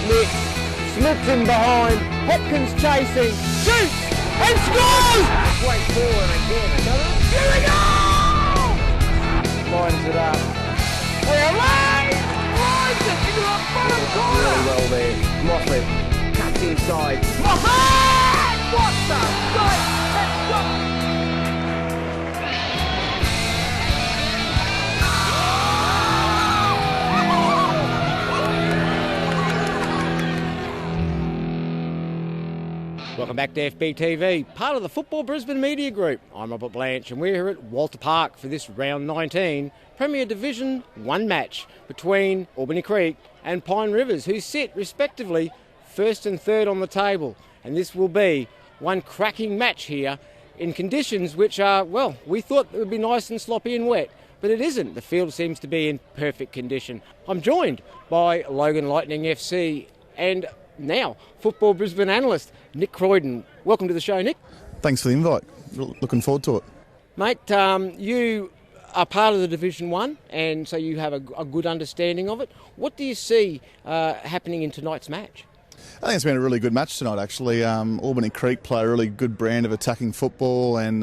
Nick slips in behind. Hopkins chasing. Shoots and scores! Straight forward again. Another. Here we go! Lines it up. Lines it into the bottom corner. Really well there. Moffat cuts inside. Moffat! What the great catch! Welcome back to FBTV, part of the Football Brisbane Media Group. I'm Robert Blanche and we're here at Walter Park for this round 19 Premier Division 1 match between Albany Creek and Pine Rivers, who sit respectively first and third on the table. And this will be one cracking match here in conditions which are, well, we thought it would be nice and sloppy and wet, but it isn't. The field seems to be in perfect condition. I'm joined by Logan Lightning FC and now Football Brisbane analyst Nick Croydon. Welcome to the show, Nick. Thanks for the invite. Looking forward to it. Mate, you are part of the Division 1 and so you have a good understanding of it. What do you see happening in tonight's match? I think it's been a really good match tonight, actually. Albany Creek play a really good brand of attacking football, and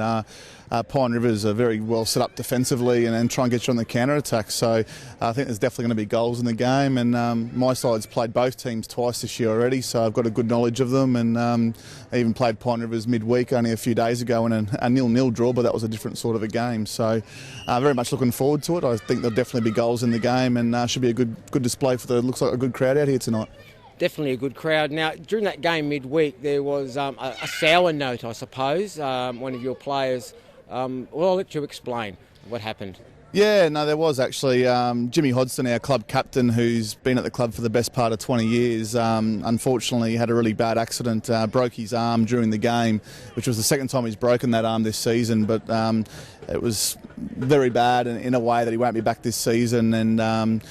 Pine Rivers are very well set up defensively and try and get you on the counter-attack. So I think there's definitely going to be goals in the game, and my side's played both teams twice this year already, so I've got a good knowledge of them, and I even played Pine Rivers midweek only a few days ago in a 0-0 draw, but that was a different sort of a game. So very much looking forward to it. I think there'll definitely be goals in the game, and should be a good display for looks like a good crowd out here tonight. Definitely a good crowd. Now, during that game midweek, there was a sour note, I suppose. One of your players, well, I'll let you explain what happened. Yeah, no, there was actually. Jimmy Hodgson, our club captain, who's been at the club for the best part of 20 years, unfortunately had a really bad accident, broke his arm during the game, which was the second time he's broken that arm this season, but it was very bad in a way that he won't be back this season, and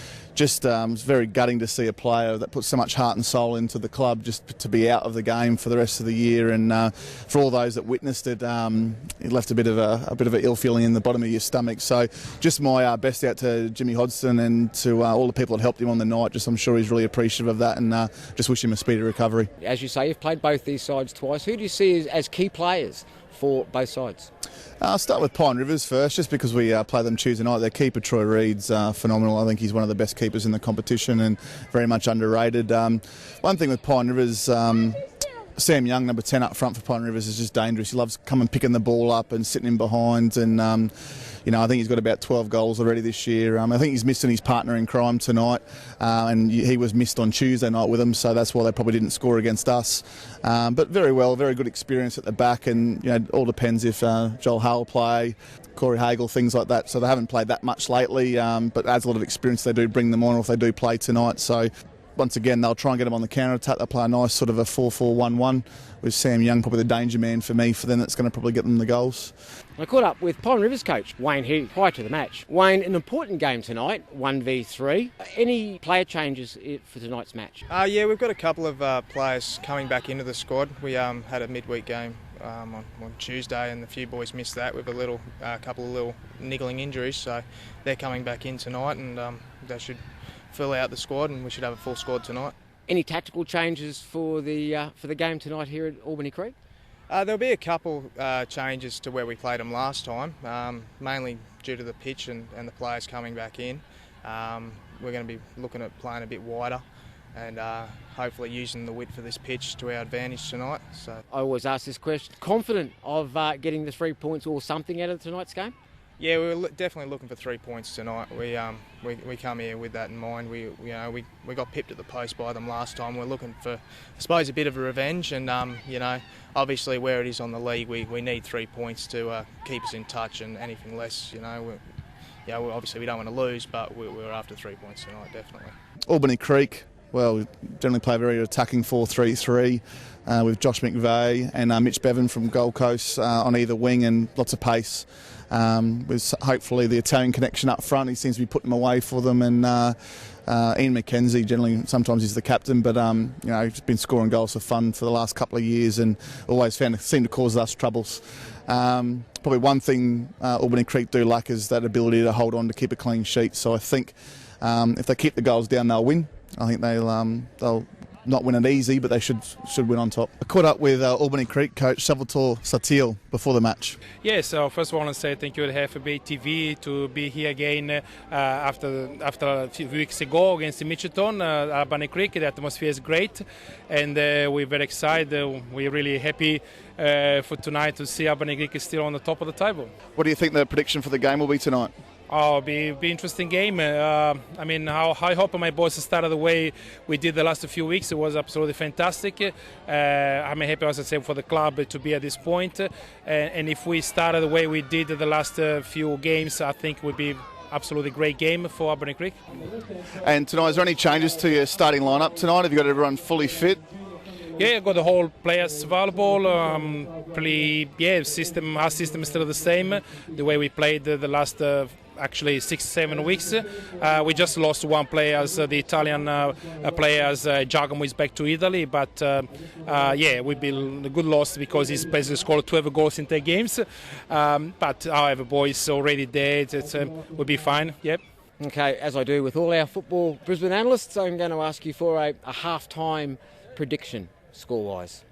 it's very gutting to see a player that puts so much heart and soul into the club just to be out of the game for the rest of the year. And for all those that witnessed it, it left a bit of an ill feeling in the bottom of your stomach. So just my best out to Jimmy Hodgson and to all the people that helped him on the night. I'm sure he's really appreciative of that, and just wish him a speedy recovery. As you say, you've played both these sides twice. Who do you see as key players for both sides? I'll start with Pine Rivers first, just because we play them Tuesday night. Their keeper, Troy Reed's phenomenal. I think he's one of the best keepers in the competition and very much underrated. One thing with Pine Rivers, Sam Young, number 10 up front for Pine Rivers, is just dangerous. He loves coming picking the ball up and sitting in behind, and I think he's got about 12 goals already this year. I think he's missing his partner in crime tonight, and he was missed on Tuesday night with him, so that's why they probably didn't score against us. But very good experience at the back, and it all depends if Joel Hale play, Corey Hagel, things like that. So they haven't played that much lately, but adds a lot of experience. They do bring them on if they do play tonight. So once again, they'll try and get them on the counter-attack. They'll play a nice sort of a 4-4-1-1 with Sam Young, probably the danger man for them that's going to probably get them the goals. I caught up with Pine Rivers coach Wayne Heath prior to the match. Wayne, an important game tonight, 1v3. Any player changes for tonight's match? Yeah, we've got a couple of players coming back into the squad. We had a midweek game on Tuesday, and a few boys missed that with a couple of little niggling injuries, so they're coming back in tonight, and they should fill out the squad, and we should have a full squad tonight. Any tactical changes for the game tonight here at Albany Creek? There'll be a couple changes to where we played them last time, mainly due to the pitch and the players coming back in. We're going to be looking at playing a bit wider and hopefully using the width of this pitch to our advantage tonight. So I always ask this question, confident of getting the 3 points or something out of tonight's game? Yeah, we're definitely looking for 3 points tonight. We come here with that in mind. We got pipped at the post by them last time. We're looking for, I suppose, a bit of a revenge. And obviously where it is on the league, we need 3 points to keep us in touch. And anything less, obviously we don't want to lose, but we're after 3 points tonight, definitely. Albany Creek, well, we generally play a very attacking 4-3-3 with Josh McVeigh and Mitch Bevan from Gold Coast on either wing, and lots of pace. With hopefully the Italian connection up front, he seems to be putting them away for them, and Ian McKenzie generally sometimes he's the captain, but he's been scoring goals for fun for the last couple of years and always seemed to cause us troubles. Probably one thing Albany Creek do lack is that ability to hold on to keep a clean sheet. So I think if they keep the goals down, they'll win. I think they'll not win it easy, but they should win on top. I caught up with Albany Creek coach Salvatore Satil before the match. Yes, so first of all I want to say thank you to FAB TV to be here again after a few weeks ago against Mitchelton, Albany Creek. The atmosphere is great, and we're very excited. We're really happy for tonight to see Albany Creek is still on the top of the table. What do you think the prediction for the game will be tonight? Oh, be interesting game. I hope my boys started the way we did the last few weeks. It was absolutely fantastic. I'm happy, as I said, for the club to be at this point. And if we started the way we did the last few games, I think it would be absolutely great game for Albany Creek. And tonight, is there any changes to your starting lineup tonight? Have you got everyone fully fit? Yeah, I got the whole players available. Our system is still the same. The way we played the last actually 6-7 weeks. We just lost one player, as the Italian player, as Giacomo is back to Italy. But we've been a good loss because he's basically scored 12 goals in 10 games. But however, boys already there. We'll be fine. Yep. Okay, as I do with all our football Brisbane analysts, I'm going to ask you for a half-time prediction, score-wise.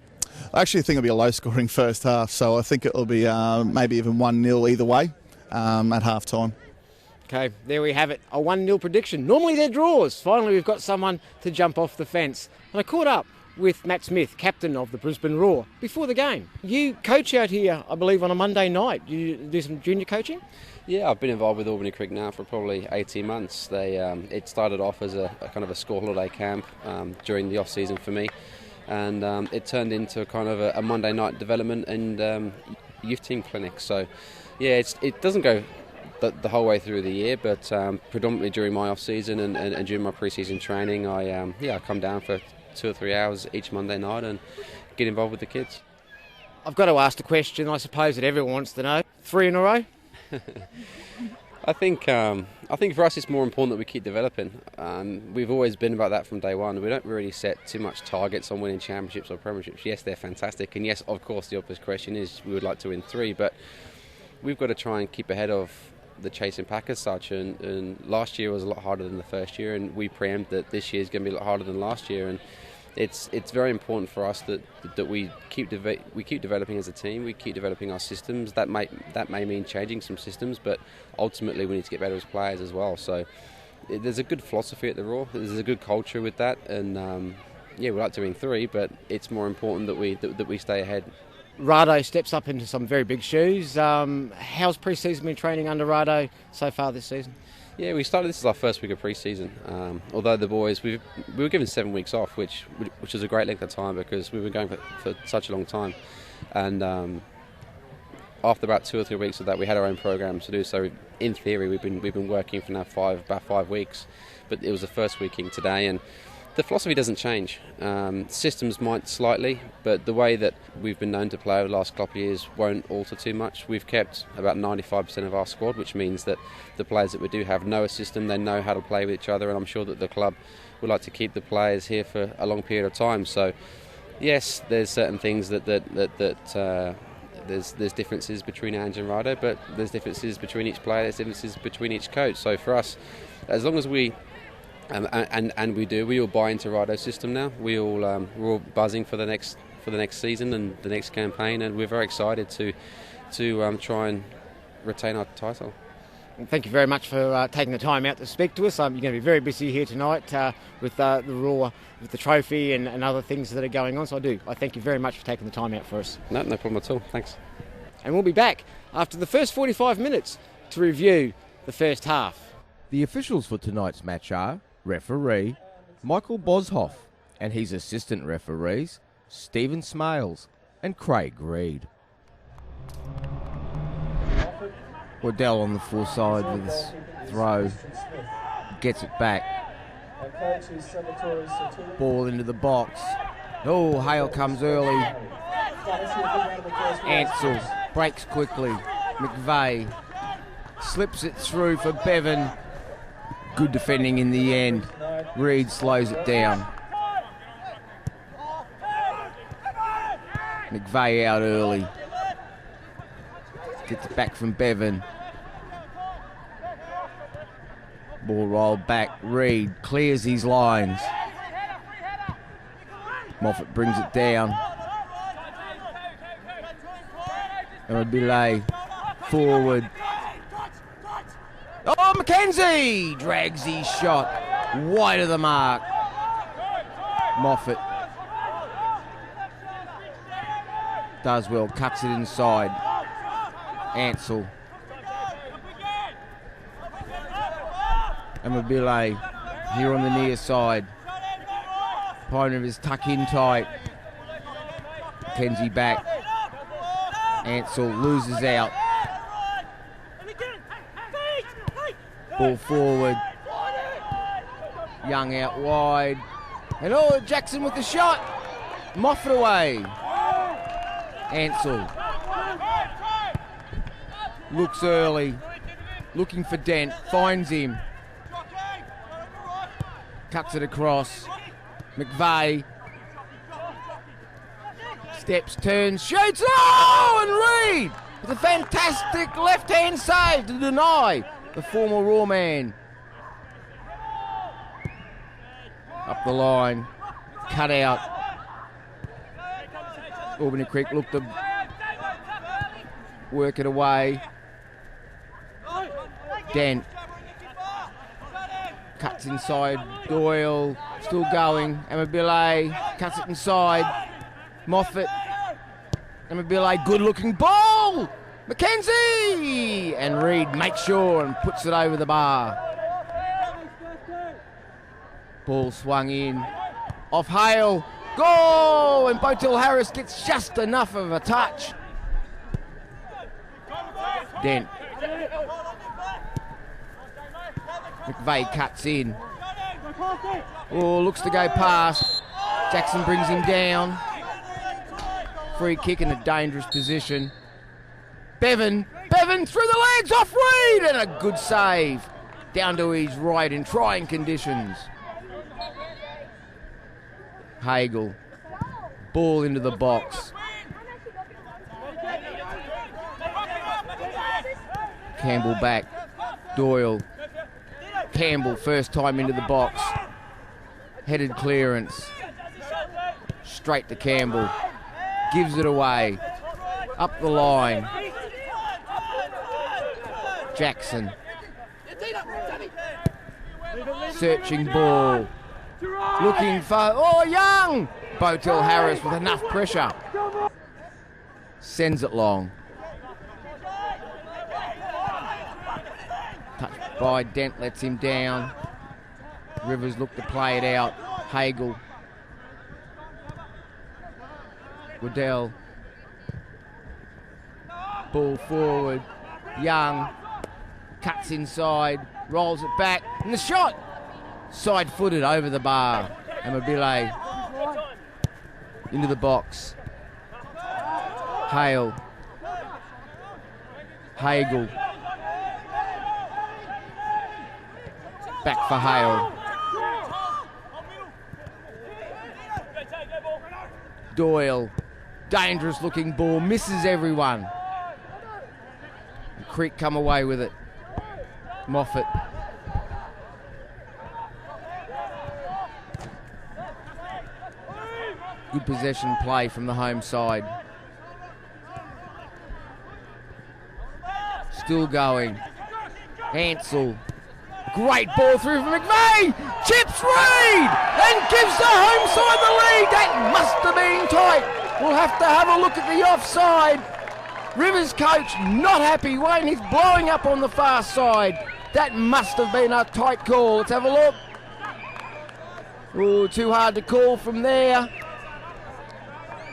I actually think it'll be a low-scoring first half, so I think it'll be maybe even 1-0 either way at half-time. Okay, there we have it, a 1-0 prediction. Normally they're draws. Finally we've got someone to jump off the fence. And I caught up with Matt Smith, captain of the Brisbane Roar, before the game. You coach out here, I believe, on a Monday night. You do some junior coaching? Yeah, I've been involved with Albany Creek now for probably 18 months. It started off as a kind of a school holiday camp during the off-season for me. And it turned into kind of a Monday night development and youth team clinic. So, yeah, it doesn't go the whole way through the year, but predominantly during my off-season and during my pre-season training, I come down for 2 or 3 hours each Monday night and get involved with the kids. I've got to ask the question, I suppose, that everyone wants to know. 3 in a row? I think for us it's more important that we keep developing. We've always been about that from day one. We don't really set too much targets on winning championships or premierships. Yes, they're fantastic, and yes, of course, the obvious question is we would like to win 3, but we've got to try and keep ahead of the chasing pack as such. And last year was a lot harder than the first year, and we preempt that this year is going to be a lot harder than last year. And it's very important for us that we keep developing as a team. We keep developing our systems. That may mean changing some systems, but ultimately we need to get better as players as well. So there's a good philosophy at the Roar. There's a good culture with that, and we like to win 3, but it's more important that we stay ahead. Rado steps up into some very big shoes. How's pre-season been training under Rado so far this season? Yeah, this is our first week of pre-season. Although the boys, we were given 7 weeks off, which is a great length of time because we were going for such a long time. And after about 2 or 3 weeks of that, we had our own program to do. So in theory, we've been working for now about 5 weeks. But it was the first week today, and the philosophy doesn't change. Systems might slightly, but the way that we've been known to play over the last couple of years won't alter too much. We've kept about 95% of our squad, which means that the players that we do have know a system, they know how to play with each other, and I'm sure that the club would like to keep the players here for a long period of time. So, yes, there's certain things that there's differences between Ange and Rado, but there's differences between each player, there's differences between each coach. So for us, as long as we we all buy into Rado's system now. We're all buzzing for the next season and the next campaign, and we're very excited to try and retain our title. Thank you very much for taking the time out to speak to us. You're going to be very busy here tonight with the Roar, with the trophy and other things that are going on. So I thank you very much for taking the time out for us. No problem at all. Thanks. And we'll be back after the first 45 minutes to review the first half. The officials for tonight's match are referee Michael Boshoff and his assistant referees Stephen Smales and Craig Reed. Waddell on the full side with his throw, gets it back. Ball into the box. Oh, Hale comes early. Ansell breaks quickly. McVeigh slips it through for Bevan. Good defending in the end. Reed slows it down. McVeigh out early. Gets it back from Bevan. Ball rolled back. Reed clears his lines. Moffat brings it down. Amabile forward. Oh, McKenzie drags his shot wide of the mark. Moffat does well, cuts it inside. Ansell. Amabile here on the near side. Pine Rivers tuck in tight. McKenzie back. Ansell loses out. Ball forward. Young out wide. And oh, Jackson with the shot. Moffat away. Ansell looks early. Looking for Dent. Finds him. Cuts it across. McVeigh steps, turns, shoots. Oh, and Reed with a fantastic left-hand save to deny the former Raw man. Up the line, cut out. Albany Creek looked to work it away. Dent cuts inside. Doyle still going. Amabile cuts it inside. Moffat. Amabile, good looking ball. McKenzie! And Reed makes sure and puts it over the bar. Ball swung in. Off Hale. Goal! And Botel Harris gets just enough of a touch. Dent. McVeigh cuts in. Oh, looks to go past. Jackson brings him down. Free kick in a dangerous position. Bevan through the legs, off Reed, and a good save. Down to his right in trying conditions. Hagel. Ball into the box. Campbell back. Doyle. Campbell, first time into the box. Headed clearance. Straight to Campbell. Gives it away. Up the line. Jackson. Searching ball. Looking for... Oh, Young! Botel Harris with enough pressure. Sends it long. Touched by Dent, lets him down. Rivers look to play it out. Hagel. Waddell. Ball forward. Young. Cuts inside. Rolls it back. And the shot! Side-footed over the bar. Amabile. Into the box. Hale. Hagel. Back for Hale. Doyle. Dangerous looking ball. Misses everyone. Creek come away with it. Moffat. Good possession play from the home side. Still going. Ansell. Great ball through from McVeigh. Chips Reed and gives the home side the lead. That must have been tight. We'll have to have a look at the offside. Rivers coach not happy. Wayne, he's blowing up on the far side. That must have been a tight call. Let's have a look. Oh, too hard to call from there.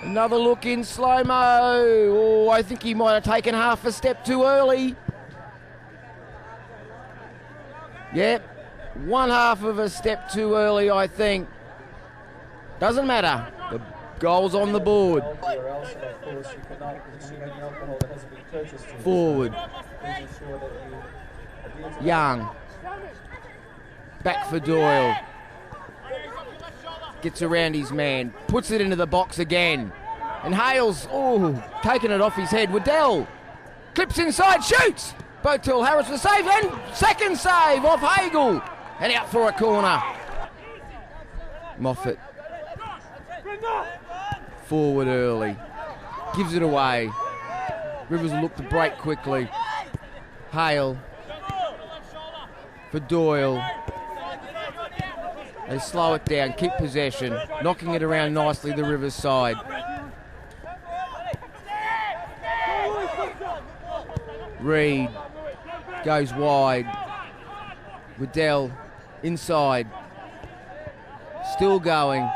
Another look in slow-mo. Oh, I think he might have taken half a step too early. Yep, one half of a step too early, I think. Doesn't matter. The goal's on the board. Forward. Young. Back for Doyle. Gets around his man. Puts it into the box again. And Hale's, taking it off his head. Waddell. Clips inside, shoots. Botel Harris for save, and second save off Hagel. And out for a corner. Moffat. Forward early. Gives it away. Rivers will look to break quickly. Hale. For Doyle. They slow it down, keep possession. Knocking it around nicely the Rivers side. Reed goes wide. Waddell inside. Still going.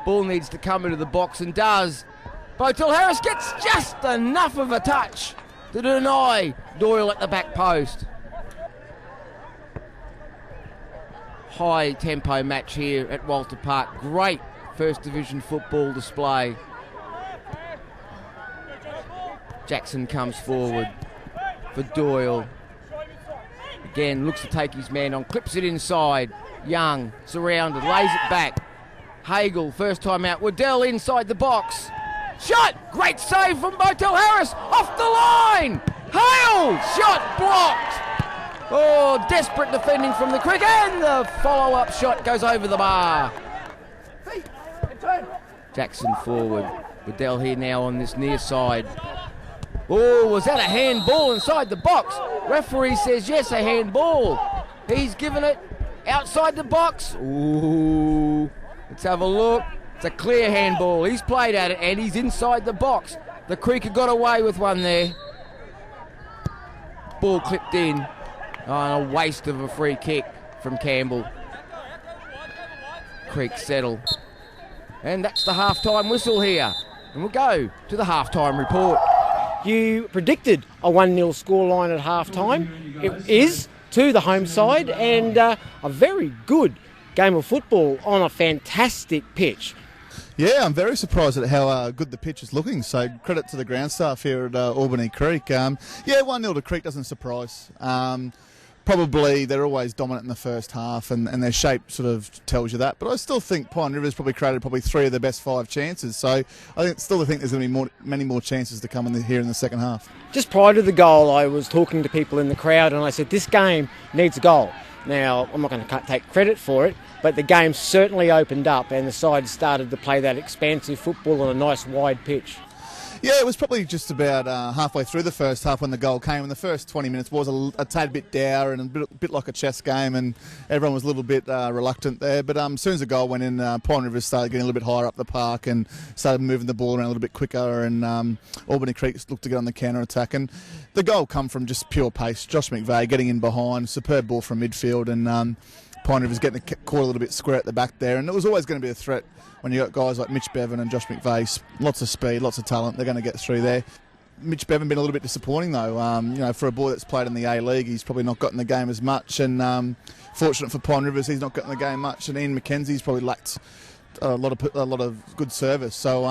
Ball needs to come into the box and does. Botel Harris gets just enough of a touch to deny Doyle at the back post. High tempo match here at Walter Park. Great First Division football display. Jackson comes forward for Doyle. Again, looks to take his man on, clips it inside. Young, surrounded, lays it back. Hagel, first time out. Waddell inside the box. Shot! Great save from Botel Harris. Off the line! Hale! Shot blocked! Oh, desperate defending from the Crick, and the follow-up shot goes over the bar. Jackson forward. Waddell here now on this near side. Oh, was that a handball inside the box? Referee says yes, a handball. He's given it outside the box. Ooh, let's have a look. It's a clear handball. He's played at it and he's inside the box. The Creeker got away with one there. Ball clipped in. Oh, a waste of a free kick from Campbell. Creek settle. And that's the half-time whistle here. And we'll go to the half-time report. You predicted a 1-0 scoreline at half-time. It is to the home side, and a very good game of football on a fantastic pitch. Yeah, I'm very surprised at how good the pitch is looking, so credit to the ground staff here at Albany Creek. Yeah, 1-0 to Creek doesn't surprise. Probably they're always dominant in the first half, and their shape sort of tells you that. But I still think Pine River's probably created probably 3 of their best 5 chances. So I still think there's going to be many more chances to come here in the second half. Just prior to the goal, I was talking to people in the crowd, and I said, this game needs a goal. Now, I'm not going to take credit for it, but the game certainly opened up, and the side started to play that expansive football on a nice wide pitch. Yeah, it was probably just about halfway through the first half when the goal came. And the first 20 minutes was a tad bit dour and a bit like a chess game, and everyone was a little bit reluctant there. But as soon as the goal went in, Pine Rivers started getting a little bit higher up the park and started moving the ball around a little bit quicker, and Albany Creek looked to get on the counter-attack. And the goal come from just pure pace. Josh McVeigh getting in behind, superb ball from midfield, and Pine Rivers getting caught a little bit square at the back there. And it was always going to be a threat when you got guys like Mitch Bevan and Josh McVeigh, lots of speed, lots of talent, they're going to get through there. Mitch Bevan been a little bit disappointing though. For a boy that's played in the A-League, he's probably not gotten the game as much, and fortunate for Pine Rivers, he's not gotten the game much, and Ian McKenzie's probably lacked a lot of good service. So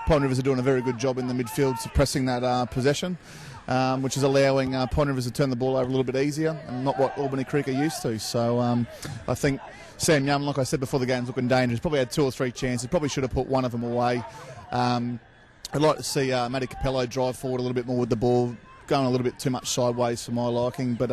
Pine Rivers are doing a very good job in the midfield suppressing that possession, which is allowing Pine Rivers to turn the ball over a little bit easier, and not what Albany Creek are used to. So I think Sam Young, like I said before, the game's looking dangerous. Probably had 2 or 3 chances. Probably should have put one of them away. I'd like to see Matty Capello drive forward a little bit more with the ball, going a little bit too much sideways for my liking. But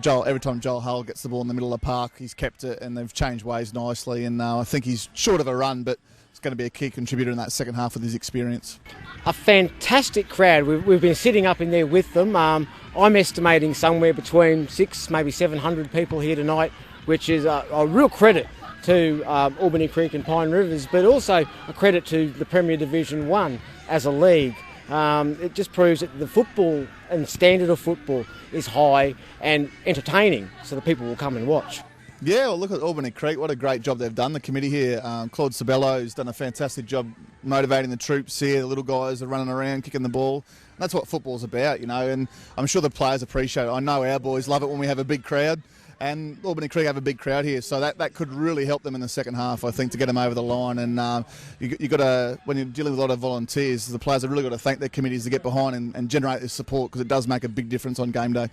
Joel, every time Joel Hull gets the ball in the middle of the park, he's kept it, and they've changed ways nicely. And I think he's short of a run, but it's going to be a key contributor in that second half with his experience. A fantastic crowd. We've been sitting up in there with them. I'm estimating somewhere between 600, maybe 700 people here tonight, which is a real credit to Albany Creek and Pine Rivers, but also a credit to the Premier Division 1 as a league. It just proves that the football and standard of football is high and entertaining, so the people will come and watch. Yeah, well, look at Albany Creek. What a great job they've done. The committee here, Claude Sabello's done a fantastic job motivating the troops here. The little guys are running around, kicking the ball. That's what football's about, and I'm sure the players appreciate it. I know our boys love it when we have a big crowd. And Albany Creek have a big crowd here, so that could really help them in the second half, I think, to get them over the line. And you got to, when you're dealing with a lot of volunteers, the players have really got to thank their committees to get behind and generate this support, because it does make a big difference on game day.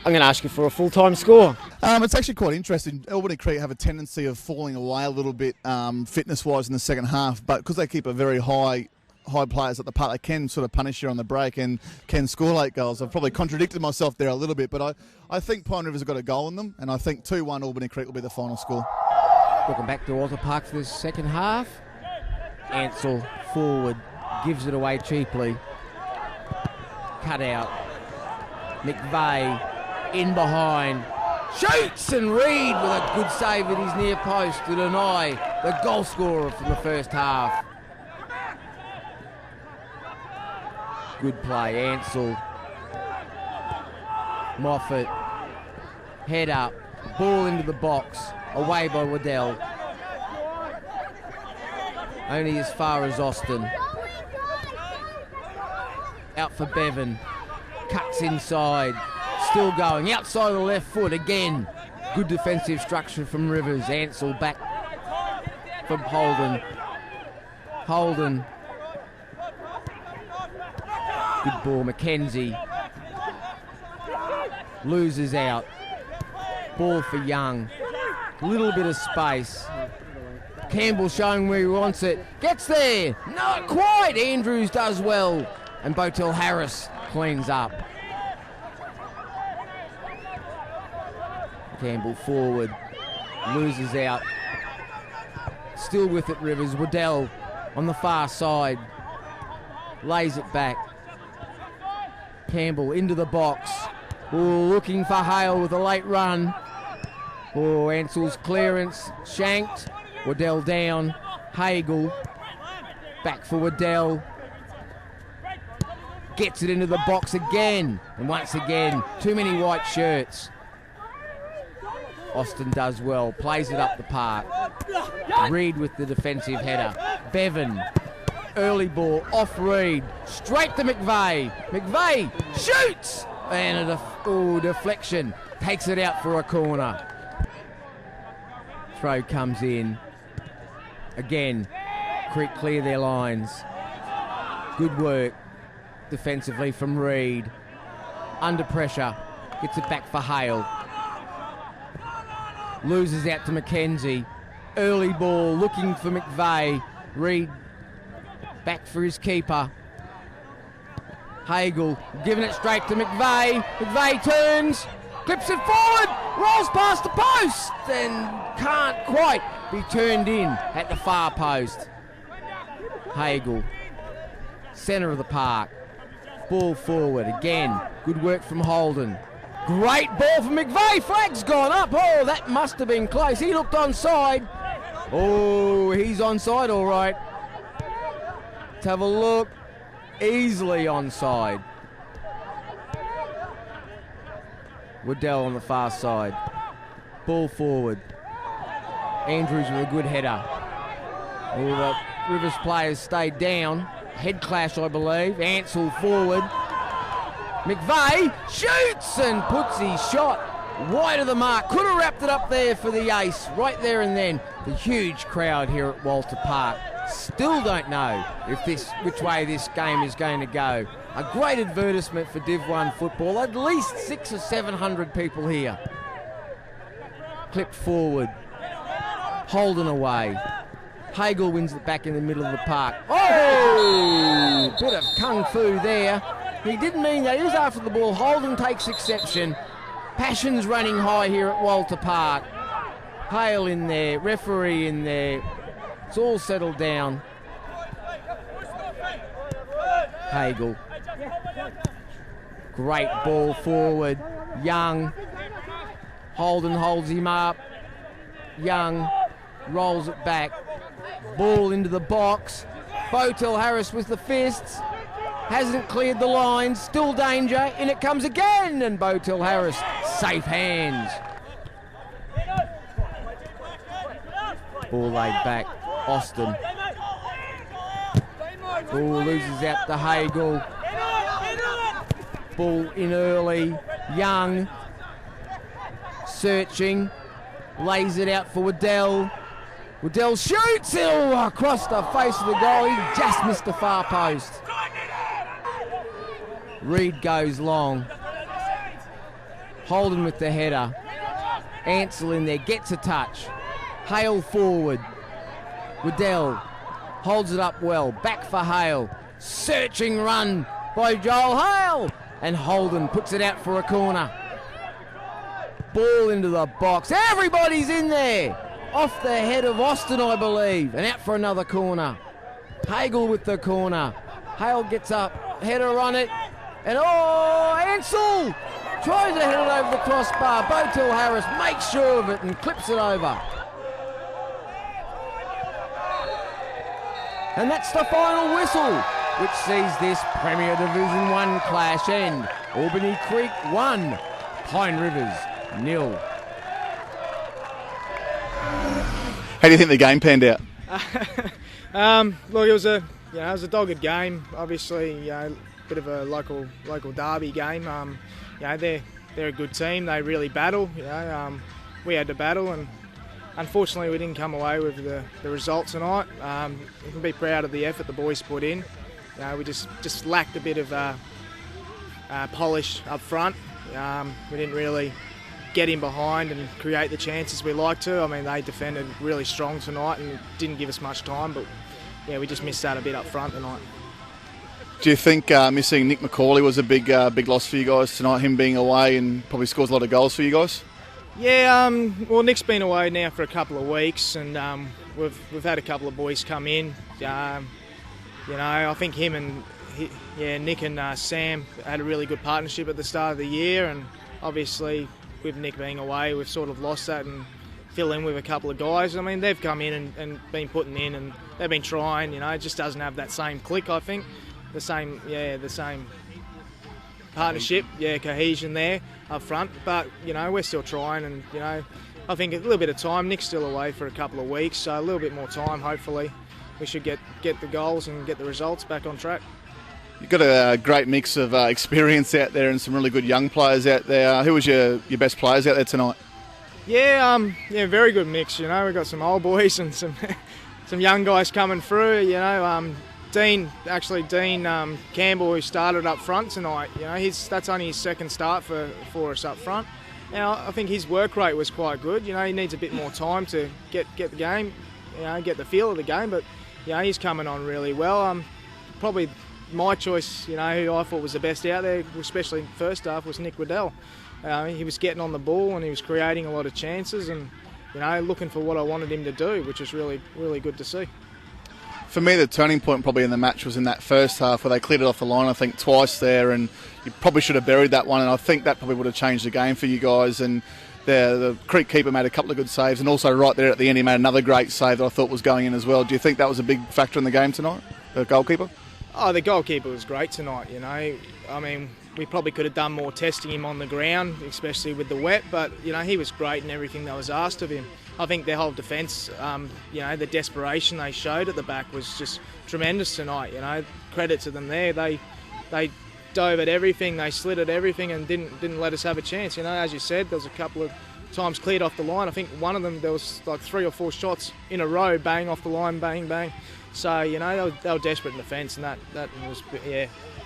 I'm going to ask you for a full-time score. It's actually quite interesting. Albany Creek have a tendency of falling away a little bit fitness-wise in the second half, but because they keep a very high players at the park, they can sort of punish you on the break and can score late goals. I've probably contradicted myself there a little bit, but I think Pine Rivers have got a goal in them, and I think 2-1 Albany Creek will be the final score. Welcome back to Walter Park for this second half. Ansell forward, gives it away cheaply. Cut out. McVeigh in behind. Shoots, and Reid with a good save at his near post to deny the goal scorer from the first half. Good play, Ansell. Moffat. Head up. Ball into the box. Away by Waddell. Only as far as Austin. Out for Bevan. Cuts inside. Still going. Outside the left foot again. Good defensive structure from Rivers. Ansell back from Holden. Holden. Good ball. Mackenzie. Loses out. Ball for Young. Little bit of space. Campbell showing where he wants it. Gets there. Not quite. Andrews does well. And Botel Harris cleans up. Campbell forward. Loses out. Still with it, Rivers. Waddell on the far side. Lays it back. Campbell into the box. Ooh, looking for Hale with a late run. Oh, Ansell's clearance. Shanked. Waddell down. Hagel. Back for Waddell. Gets it into the box again. And once again, too many white shirts. Austin does well. Plays it up the park. Reid with the defensive header. Bevan. Early ball off Reid. Straight to McVeigh. McVeigh shoots! And a deflection. Takes it out for a corner. Throw comes in. Again, Creek clear their lines. Good work defensively from Reid. Under pressure. Gets it back for Hale. Loses out to Mackenzie. Early ball looking for McVeigh. Reid back for his keeper. Hagel giving it straight to McVeigh. McVeigh turns. Clips it forward. Rolls past the post. And can't quite be turned in at the far post. Hagel. Centre of the park. Ball forward again. Good work from Holden. Great ball from McVeigh. Flag's gone up. Oh, that must have been close. He looked onside. Oh, he's onside all right. Let's have a look. Easily onside. Waddell on the far side. Ball forward. Andrews with a good header. All the Rivers players stayed down. Head clash, I believe. Ansell forward. McVeigh shoots and puts his shot wide of the mark. Could have wrapped it up there for the ace right there and then. The huge crowd here at Walter Park still don't know which way this game is going to go. A great advertisement for Div 1 football. At least 600 or 700 people here. Clipped forward. Holden away. Hagel wins it back in the middle of the park. Oh! Bit of kung fu there. He didn't mean that. He was after the ball. Holden takes exception. Passion's running high here at Walter Park. Hale in there. Referee in there. It's all settled down. Hagel. Great ball forward. Young. Holden holds him up. Young rolls it back. Ball into the box. Botel Harris with the fists. Hasn't cleared the lines. Still danger. In it comes again. And Botel Harris, safe hands. Ball laid back. Austin. Ball loses out to Hagel. Ball in early. Young. Searching. Lays it out for Waddell. Waddell shoots across the face of the goal. He just missed the far post. Reid goes long. Holden with the header. Ansell in there, gets a touch. Hale forward. Waddell holds it up well. Back for Hale. Searching run by Joel Hale. And Holden puts it out for a corner. Ball into the box. Everybody's in there. Off the head of Austin, I believe. And out for another corner. Hagel with the corner. Hale gets up, header on it, and oh, Ansell tries to hit it over the crossbar. Botel Harris makes sure of it and clips it over. And that's the final whistle, which sees this Premier Division 1 clash end. Albany Creek 1, Pine Rivers 0. How do you think the game panned out? Look, it was a dogged game. Obviously, a bit of a local derby game. They're a good team. They really battle. We had to battle, and unfortunately, we didn't come away with the result tonight. We can be proud of the effort the boys put in. We just lacked a bit of polish up front. We didn't really get in behind and create the chances we like to. I mean, they defended really strong tonight and didn't give us much time, but yeah, we just missed that a bit up front tonight. Do you think missing Nick McCauley was a big loss for you guys tonight, him being away, and probably scores a lot of goals for you guys? Yeah, well, Nick's been away now for a couple of weeks, and we've had a couple of boys come in. I think him and Nick and Sam had a really good partnership at the start of the year, and obviously with Nick being away, we've sort of lost that and fill in with a couple of guys. I mean, they've come in and been putting in, and they've been trying. It just doesn't have that same click, I think. The same partnership, cohesion there up front. But we're still trying, and I think a little bit of time. Nick's still away for a couple of weeks, so a little bit more time. Hopefully, we should get the goals and get the results back on track. You've got a great mix of experience out there and some really good young players out there. Who was your best players out there tonight? Yeah, very good mix. We've got some old boys and some young guys coming through. Dean Campbell, who started up front tonight. That's only his second start for us up front. And I think his work rate was quite good. He needs a bit more time to get the game, get the feel of the game. But he's coming on really well. Probably my choice, who I thought was the best out there, especially first half, was Nick Waddell. He was getting on the ball and he was creating a lot of chances, and looking for what I wanted him to do, which was really, really good to see. For me, the turning point probably in the match was in that first half where they cleared it off the line, I think, twice there, and you probably should have buried that one, and I think that probably would have changed the game for you guys. And the Creek keeper made a couple of good saves, and also right there at the end he made another great save that I thought was going in as well. Do you think that was a big factor in the game tonight, the goalkeeper? Oh, the goalkeeper was great tonight, I mean, we probably could have done more testing him on the ground, especially with the wet, but, he was great in everything that was asked of him. I think their whole defence, the desperation they showed at the back was just tremendous tonight, Credit to them there. They dove at everything, they slid at everything and didn't let us have a chance. As you said, there was a couple of times cleared off the line. I think one of them, there was like 3 or 4 shots in a row, bang off the line, bang, bang. So, they were desperate in defence, and that was,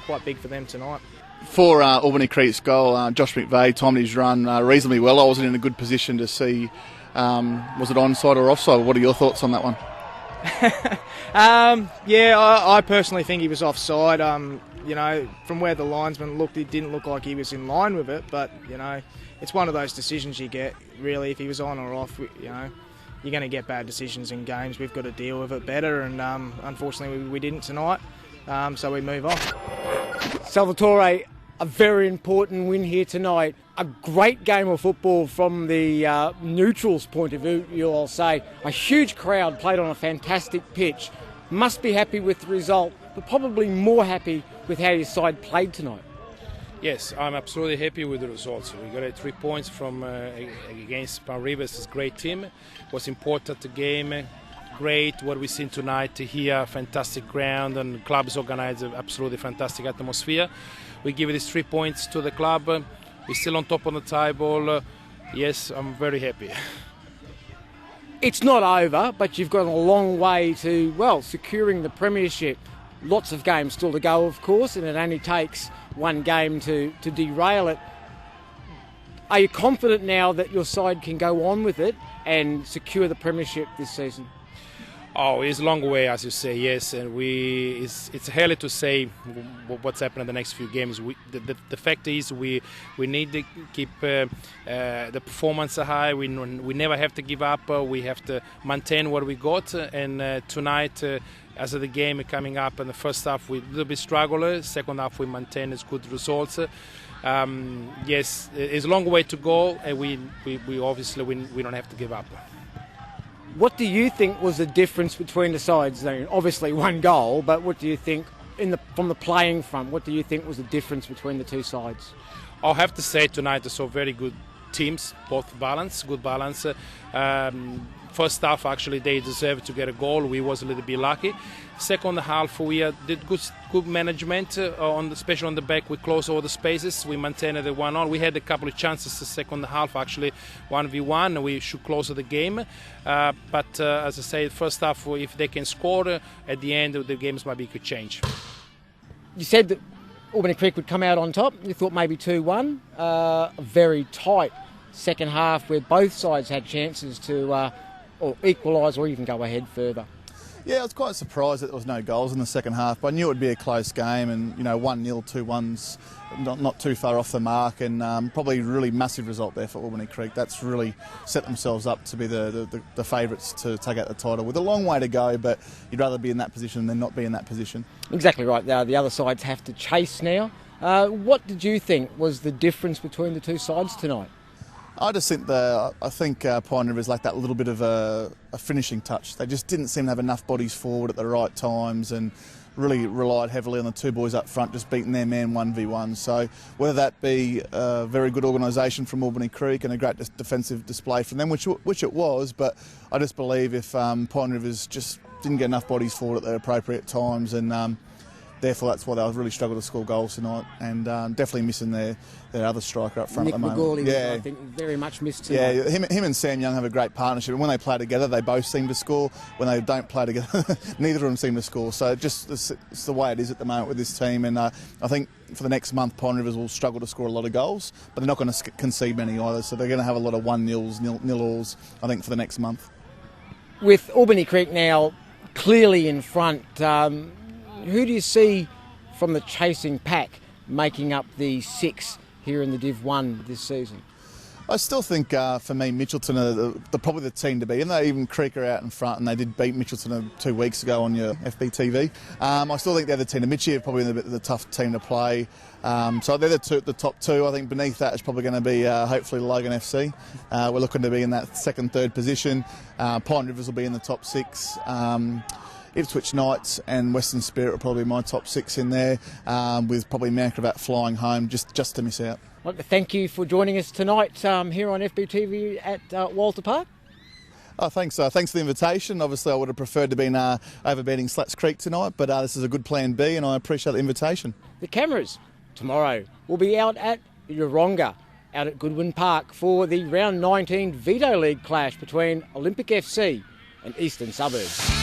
quite big for them tonight. For Albany Creek's goal, Josh McVeigh timed his run reasonably well. I wasn't in a good position to see, was it onside or offside? What are your thoughts on that one? I personally think he was offside. From where the linesman looked, it didn't look like he was in line with it, but, it's one of those decisions you get, really. If he was on or off, you're going to get bad decisions in games. We've got to deal with it better, and unfortunately we didn't tonight, so we move on. Salvatore, a very important win here tonight. A great game of football from the neutrals' point of view, you'll say. A huge crowd played on a fantastic pitch. Must be happy with the result, but probably more happy with how your side played tonight. Yes, I'm absolutely happy with the results. We got 3 points from against Pine Rivers. It's a great team. It was important the game. Great what we seen tonight here. Fantastic ground, and clubs organized an absolutely fantastic atmosphere. We give these 3 points to the club. We're still on top of the table. Yes, I'm very happy. It's not over, but you've got a long way to, securing the premiership. Lots of games still to go, of course, and it only takes one game to derail it. Are you confident now that your side can go on with it and secure the premiership this season? Oh, it's a long way, as you say, yes, and it's early to say what's happening in the next few games. The fact is we need to keep the performance high. We never have to give up. We have to maintain what we got, and tonight as the game coming up. In the first half we a little bit struggle, second half we maintain as good results. Yes, it's a long way to go, and we obviously we don't have to give up. What do you think was the difference between the sides? Obviously one goal, but what do you think from the playing front? What do you think was the difference between the two sides? I'll have to say tonight I saw very good teams, both good balance. First half, actually, they deserved to get a goal. We was a little bit lucky. Second half, we did good management, especially on the back. We closed all the spaces. We maintained the 1-1. We had a couple of chances the second half, actually, 1v1. We should close the game. But as I say, first half, if they can score, at the end, the games might be could change. You said that Albany Creek would come out on top. You thought maybe 2-1. A very tight second half where both sides had chances to or equalise or even go ahead further. Yeah, I was quite surprised that there was no goals in the second half, but I knew it would be a close game, and 1-0, 2-1's not too far off the mark, and probably really massive result there for Albany Creek. That's really set themselves up to be the favourites to take out the title, with a long way to go, but you'd rather be in that position than not be in that position. Exactly right. The other sides have to chase now. What did you think was the difference between the two sides tonight? I just think Pine Rivers lacked that little bit of a finishing touch. They just didn't seem to have enough bodies forward at the right times, and really relied heavily on the two boys up front just beating their man 1v1. So whether that be a very good organisation from Albany Creek and a great defensive display from them, which it was, but I just believe if Pine Rivers just didn't get enough bodies forward at the appropriate times, and therefore that's why they'll really struggle to score goals tonight, and definitely missing their other striker up front Nick at the moment. McGawley, yeah, I think very much missed tonight. Yeah, him and Sam Young have a great partnership, and when they play together they both seem to score. When they don't play together neither of them seem to score, so it's the way it is at the moment with this team, and I think for the next month Pine Rivers will struggle to score a lot of goals, but they're not going to concede many either, so they're going to have a lot of 1-0s, 0-0s I think for the next month. With Albany Creek now clearly in front, who do you see from the chasing pack making up the 6 here in the Div 1 this season? I still think, for me, Mitchelton are probably the team to be, and even Creek are out in front, and they did beat Mitchelton 2 weeks ago on your FBTV. I still think they're the team. Mitchie are probably the tough team to play. So they're the top 2. I think beneath that is probably going to be hopefully Logan FC. We're looking to be in that second, third position. Pine Rivers will be in the top 6. Ipswich Knights and Western Spirit will probably be my top 6 in there, with probably Mankrabat flying home just to miss out. I'd like to thank you for joining us tonight here on FBTV at Walter Park. Oh, thanks. Thanks for the invitation. Obviously, I would have preferred to be overbeating Slats Creek tonight, but this is a good plan B, and I appreciate the invitation. The cameras tomorrow will be out at Yeronga, out at Goodwin Park, for the round 19 Veto League clash between Olympic FC and Eastern Suburbs.